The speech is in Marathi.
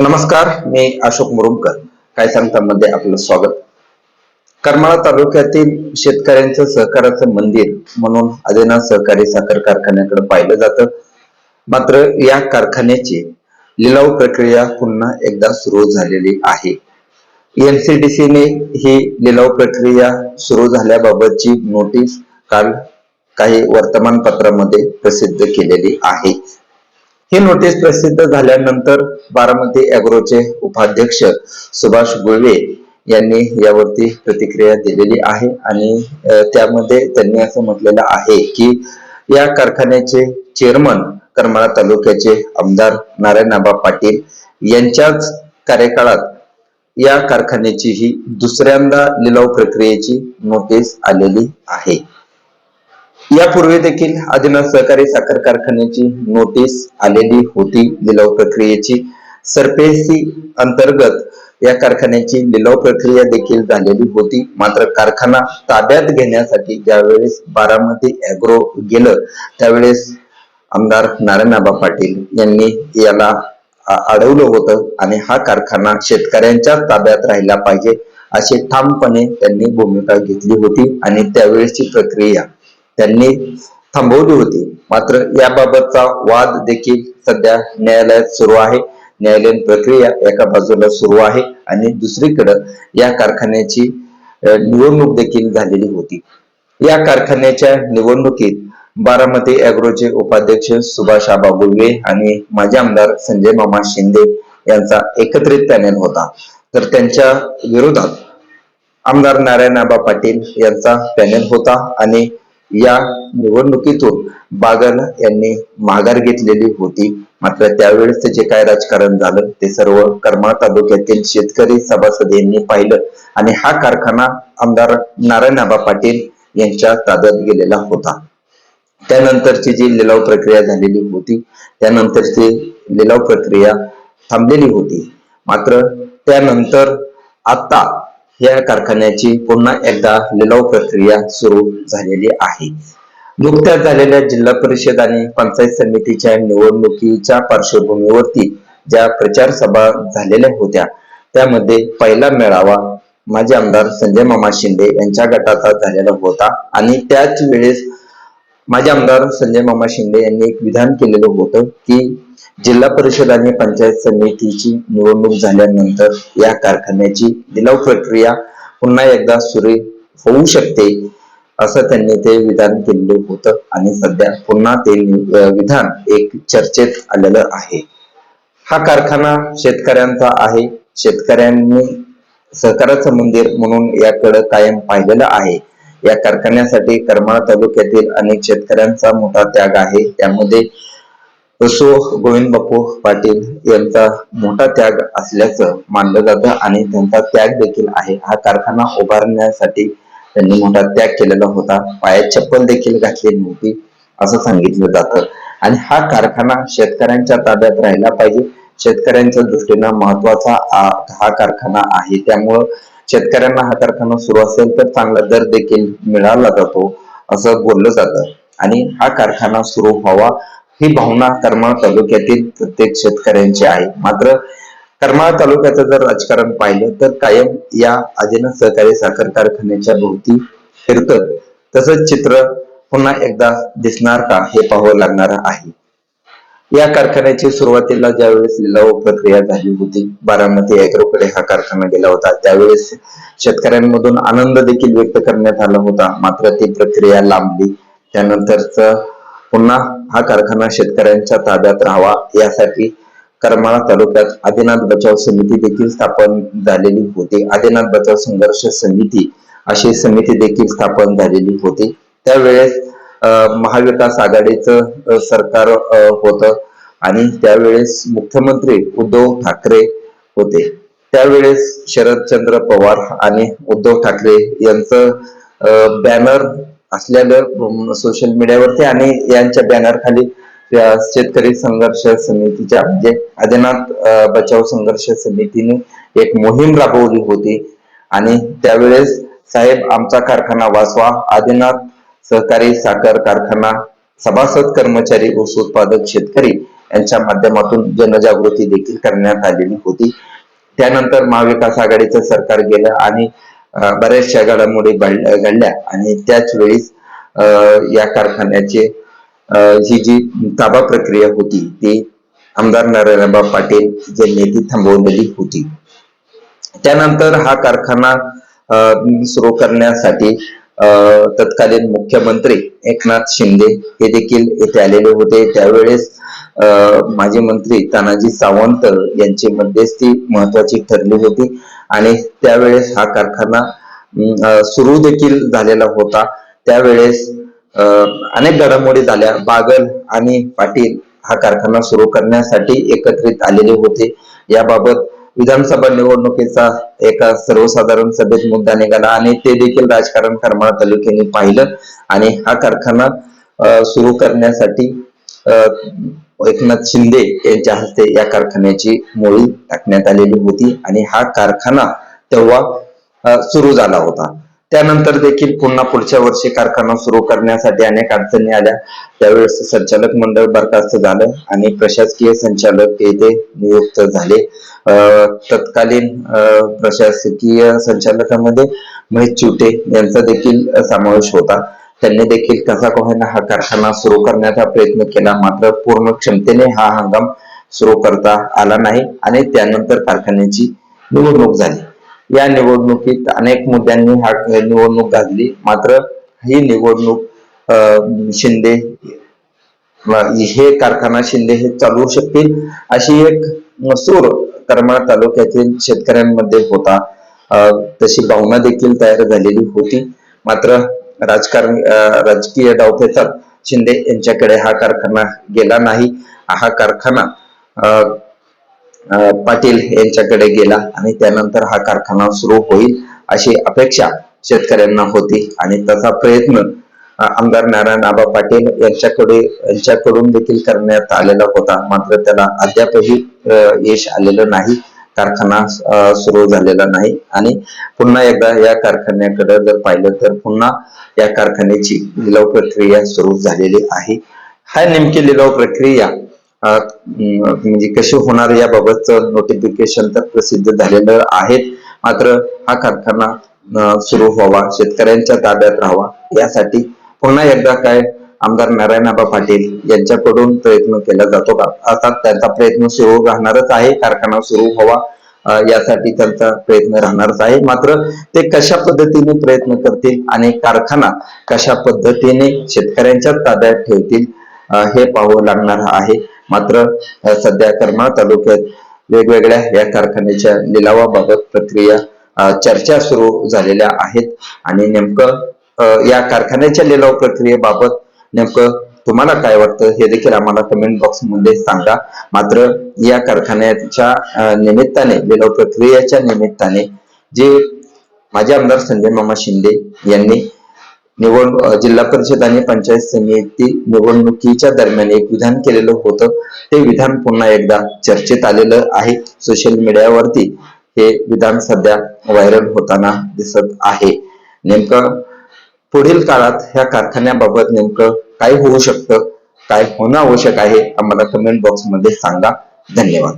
नमस्कार, मी अशोक मुरुमकर. काय सांगता मध्ये आपलं स्वागत. करमाळा तालुक्यातील शेतकऱ्यांचं सहकाराचं मंदिर म्हणून आदिनाथ सहकारी साखर कारखान्याकडे पाहिलं जातं. मात्र या कारखान्याची लिलाव प्रक्रिया पुन्हा एकदा सुरू झालेली आहे. एनसीडीसीने ही लिलाव प्रक्रिया सुरू झाल्याबाबतची नोटीस काल काही वर्तमानपत्रामध्ये प्रसिद्ध केलेली आहे. ही नोटीस प्रसिद्ध झाल्यानंतर बारामती ॲग्रोचे उपाध्यक्ष सुभाष गुळवे यांनी यावरती प्रतिक्रिया दिलेली आहे आणि त्यामध्ये त्यांनी असं म्हटलेलं आहे की या कारखान्याचे चेअरमन करमाळा तालुक्याचे आमदार नारायणआबा पाटील यांच्याच कार्यकाळात या कारखान्याची ही दुसऱ्यांदा लिलाव प्रक्रियेची नोटीस आलेली आहे. यापूर्वी देखील आदिनाथ सहकारी साखर कारखान्याची नोटीस आलेली होती लिलाव प्रक्रियेची. सरपेसी अंतर्गत या कारखान्याची लिलाव प्रक्रिया देखील झालेली होती. मात्र कारखाना ताब्यात घेण्यासाठी ज्यावेळेस बारामती ॲग्रो गेलं त्यावेळेस आमदार नारायणआबा पाटील यांनी याला अडवलं होतं आणि हा कारखाना शेतकऱ्यांच्या ताब्यात राहिला पाहिजे अशी ठामपणे त्यांनी भूमिका घेतली होती आणि त्यावेळेसची प्रक्रिया त्यांनी थांबवली होती. मात्र याबाबतचा वाद देखील सध्या न्यायालयात सुरू आहे. न्यायालयीन प्रक्रिया एका बाजूला सुरू आहे आणि दुसरीकडे या कारखान्याची निवडणूक देखील झालेली होती. या कारखान्याच्या निवडणुकीत बारामती ॲग्रोचे उपाध्यक्ष सुभाष आबा गुळवे आणि माजी आमदार संजय मामा शिंदे यांचा एकत्रित पॅनेल होता. तर त्यांच्या विरोधात आमदार नारायणआबा पाटील यांचा पॅनेल होता आणि या निवडणुकीतून बागल यांनी माघार घेतलेली होती. मात्र त्यावेळेस जे काय राजकारण झालं ते सर्व करमाळा तालुक्यातील शेतकरी सभासद यांनी पाहिलं आणि हा कारखाना आमदार नारायणआबा पाटील यांच्या ताब्यात गेलेला होता. त्यानंतरची जी लिलाव प्रक्रिया झालेली होती त्यानंतरची लिलाव प्रक्रिया थांबलेली होती. मात्र त्यानंतर आता या कारखान्याची पुन्हा एकदा लिलाव प्रक्रिया सुरू झालेली आहे. नुकत्याच झालेल्या जिल्हा परिषद आणि पंचायत समितीच्या निवडणुकीच्या पार्श्वभूमीवरती ज्या प्रचार सभा झालेल्या होत्या त्यामध्ये पहिला मेळावा माजी आमदार संजय मामा शिंदे यांच्या गटाचा झालेला होता आणि त्याच वेळेस माजी आमदार संजय मामा शिंदे यांनी एक विधान केलेलं होतं की जिल्हा परिषद आणि पंचायत समितीची निवडणूक झाल्यानंतर या कारखान्याची लिलाव प्रक्रिया पुन्हा एकदा सुरू होऊ शकते असं त्यांनी ते विधान केलेलं होतं आणि सध्या पुन्हा ते विधान एक चर्चेत आलेलं आहे. हा कारखाना शेतकऱ्यांचा आहे. शेतकऱ्यांनी सहकाराचं मंदिर म्हणून याकडे कायम पाहिलेलं आहे. या कारखान्यासाठी करमाळा तालुक्यातील अनेक शेतकऱ्यांचा मोठा त्याग आहे. त्यामध्ये असो गोविंद बापू पाटील यांचा मोठा त्याग असल्याचं मानलं जातं आणि त्यांचा त्याग देखील आहे. हा कारखाना उभारण्यासाठी त्यांनी मोठा त्याग केलेला होता. पायात चप्पल देखील घातली नव्हती असं सांगितलं जातं आणि हा कारखाना शेतकऱ्यांच्या ताब्यात राहिला पाहिजे. शेतकऱ्यांच्या दृष्टीनं महत्वाचा हा कारखाना आहे. त्यामुळं शेतकऱ्यांना हा कारखाना सुरू असेल तर चांगला दर देखील मिळाला जातो असं बोललं जातं आणि हा कारखाना सुरू व्हावा ही भावना करमाळा तालुक्यातील प्रत्येक शेतकऱ्यांची आहे. मात्र करमाळा तालुक्याचं जर राजकारण पाहिलं तर कायम या आदिनाथ सहकारी साखर कारखान्याच्या भोवती फिरतं. तसंच चित्र पुन्हा एकदा दिसणार का हे पाहावं लागणार आहे. या कारखान्याची सुरुवातीला ज्यावेळेस लिलाव प्रक्रिया झाली होती बारामती ॲग्रोकडे हा कारखाना गेला होता त्यावेळेस शेतकऱ्यांमधून आनंद देखील व्यक्त करण्यात आला होता. मात्र ती प्रक्रिया लांबली. त्यानंतरच पुन्हा हा कारखाना शेतकऱ्यांच्या ताब्यात राहावा यासाठी करमाळा तालुक्यात आदिनाथ बचाव समिती देखील स्थापन झालेली होती. आदिनाथ बचाव संघर्ष समिती अशी समिती देखील स्थापन झालेली होती. त्यावेळेस महाविकास आघाडीचं सरकार होतं आणि त्यावेळेस मुख्यमंत्री उद्धव ठाकरे होते. त्यावेळेस शरदचंद्र पवार आणि उद्धव ठाकरे यांचं बॅनर असलेलं सोशल मीडियावरती आणि यांच्या बॅनर खाली शेतकरी संघर्ष समितीच्या म्हणजे आदिनाथ बचाव संघर्ष समितीने एक मोहीम राबवली होती आणि त्यावेळेस साहेब आमचा कारखाना वाचवा, आदिनाथ सहकारी साखर कारखाना सभासद कर्मचारी ऊस उत्पादक शेतकरी यांच्या माध्यमातून जनजागृती देखील करण्यात आलेली होती. त्यानंतर महाविकास आघाडीचं सरकार गेलं आणि बऱ्याचशा घडामोडी घडल्या आणि त्याच वेळीस या कारखान्याचे ही जी ताबा प्रक्रिया होती ती आमदार नारायणबा पाटील यांनी ती थांबवलेली होती. त्यानंतर हा कारखाना सुरू करण्यासाठी तत्कालीन मुख्यमंत्री एकनाथ शिंदे हे देखील येथे आलेले होते. त्यावेळेस माजी मंत्री तानाजी सावंत यांची मध्यस्थी महत्वाची ठरली होती आणि त्यावेळेस हा कारखाना सुरू देखील झालेला होता. त्यावेळेस अनेक घडामोडी झाल्या. बागल आणि पाटील हा कारखाना सुरू करण्यासाठी एकत्रित आलेले होते. याबाबत विधानसभा निवडणुकीचा एका सर्वसाधारण सभेत मुद्दा निघाला आणि ते देखील राजकारण करमाळा तालुक्याने पाहिलं आणि हा कारखाना सुरू करण्यासाठी एकनाथ शिंदे यांच्या हस्ते या कारखान्याची मोडी टाकण्यात आलेली होती आणि हा कारखाना तेव्हा सुरू झाला होता. त्यानंतर देखील पुन्हा पुढच्या वर्षी कारखाना सुरू करण्यासाठी अनेक अडचणी आल्या. त्यावेळेस संचालक मंडळ बरखास्त झालं आणि प्रशासकीय संचालक येथे नियुक्त झाले. तत्कालीन प्रशासकीय संचालकांमध्ये महेश चिवटे यांचा देखील समावेश होता. त्यांनी देखील कसा का होईना हा कारखाना सुरू करण्याचा प्रयत्न केला, मात्र पूर्ण क्षमतेने हा हंगाम सुरू करता आला नाही आणि त्यानंतर कारखान्याची निवडणूक झाली. या निवडणुकीत अनेक मुद्द्यांनी हा निवडणूक गाजली, मात्र ही निवडणूक शिंदे हे कारखाना शिंदे हे चालवू शकतील अशी एक सूर करमाळा तालुक्यातील शेतकऱ्यांमध्ये होता. तशी भावना देखील तयार झालेली होती. मात्र राजकीय डावपेचात शिंदे यांच्याकडे हा कारखाना गेला नाही. हा कारखाना पाटील यांच्याकडे गेला आणि त्यानंतर हा कारखाना सुरू होईल अशी अपेक्षा शेतकऱ्यांना होती आणि तसा प्रयत्न आमदार नारायणबा पाटील यांच्याकडून देखील करण्यात आलेला होता. मात्र त्याला अद्यापही यश आलेलं नाही. कारखाना सुरू झालेला नाही आणि पुन्हा एकदा या कारखान्याकडे जर पाहिलं तर पुन्हा या कारखान्याची लिलाव प्रक्रिया सुरू झालेली आहे. हा नेमकी लिलाव प्रक्रिया म्हणजे कशी होणार याबाबतचं नोटिफिकेशन तर प्रसिद्ध झालेलं आहे. मात्र हा कारखाना सुरू व्हावा, शेतकऱ्यांच्या ताब्यात राहावा यासाठी पुन्हा एकदा काय आमदार नारायणबा पाटील यांच्याकडून प्रयत्न केला जातो का? अर्थात त्यांचा प्रयत्न सुरू राहणारच आहे. कारखाना सुरू व्हावा यासाठी त्यांचा प्रयत्न राहणारच आहे. मात्र ते कशा पद्धतीने प्रयत्न करतील आणि कारखाना कशा पद्धतीने शेतकऱ्यांच्या ताब्यात ठेवतील हे पाहावं लागणार आहे. मात्र सध्या करमाळा तालुक्यात वेगवेगळ्या या कारखान्याच्या लिलावाबाबत प्रक्रिया चर्चा सुरू झालेल्या आहेत आणि नेमकं या कारखान्याच्या लिलाव प्रक्रियेबाबत नेमकं तुम्हाला काय वाटतं हे देखील आम्हाला कमेंट बॉक्स मध्ये सांगा. मात्र या कारखान्याच्या निमित्ताने लिलाव प्रक्रियेच्या निमित्ताने जे माजी आमदार संजय मामा शिंदे यांनी जिल्हा परिषद आणि पंचायत समिती निवडणुकीच्या दरम्यान एक विधान केलेलं होतं, ते विधान पुन्हा एकदा चर्चेत आलेलं आहे. सोशल मीडियावरती हे विधान सध्या व्हायरल होताना दिसत आहे. नेमकं पुढील काळात ह्या कारखान्याबाबत नेमकं काय होऊ शकतं, काय होणं आवश्यक आहे आम्हाला कमेंट बॉक्स मध्ये सांगा. धन्यवाद.